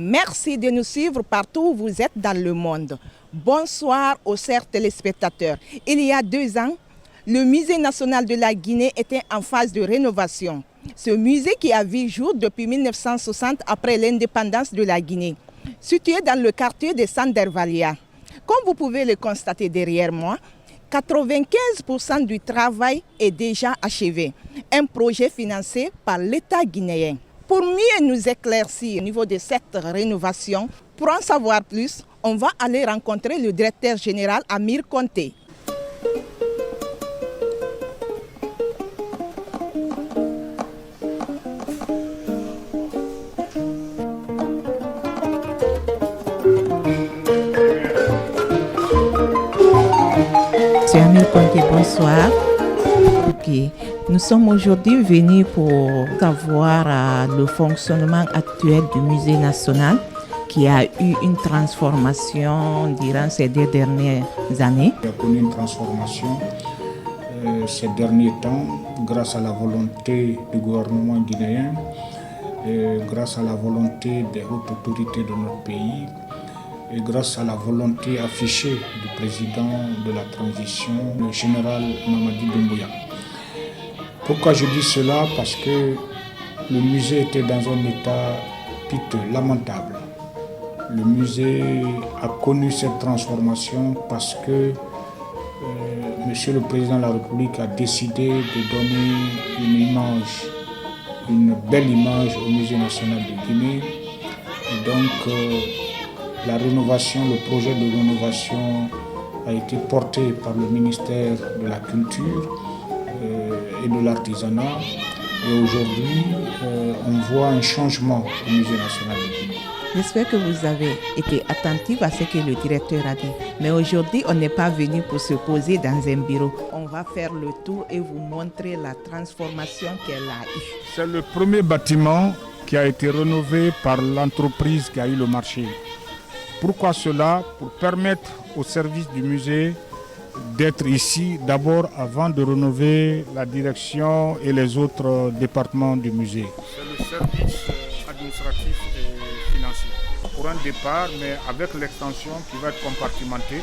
Merci de nous suivre partout où vous êtes dans le monde. Bonsoir aux chers téléspectateurs. Il y a 2 ans, le Musée national de la Guinée était en phase de rénovation. Ce musée qui a vu jour depuis 1960 après l'indépendance de la Guinée, situé dans le quartier de Sandervalia. Comme vous pouvez le constater derrière moi, 95% du travail est déjà achevé. Un projet financé par l'État guinéen. Pour mieux nous éclaircir au niveau de cette rénovation, pour en savoir plus, on va aller rencontrer le directeur général Amir Conté. Monsieur Amir Conté, bonsoir. Ok. Nous sommes aujourd'hui venus pour savoir le fonctionnement actuel du musée national qui a eu une transformation durant ces 2 dernières années. Il a connu une transformation ces derniers temps grâce à la volonté du gouvernement guinéen, grâce à la volonté des hautes autorités de notre pays et grâce à la volonté affichée du président de la transition, le général Mamadi Doumbouya. Pourquoi je dis cela? Parce que le musée était dans un état piteux, lamentable. Le musée a connu cette transformation parce que Monsieur le Président de la République a décidé de donner une belle image au Musée national de Guinée. Et donc la rénovation, le projet de rénovation a été porté par le ministère de la Culture et de l'artisanat. Et aujourd'hui, on voit un changement au Musée national de Guinée. J'espère que vous avez été attentif à ce que le directeur a dit. Mais aujourd'hui, on n'est pas venu pour se poser dans un bureau. On va faire le tour et vous montrer la transformation qu'elle a eue. C'est le premier bâtiment qui a été rénové par l'entreprise qui a eu le marché. Pourquoi cela? Pour permettre au service du musée d'être ici d'abord avant de rénover la direction et les autres départements du musée. C'est le service administratif et financier. Pour un départ, mais avec l'extension qui va être compartimentée.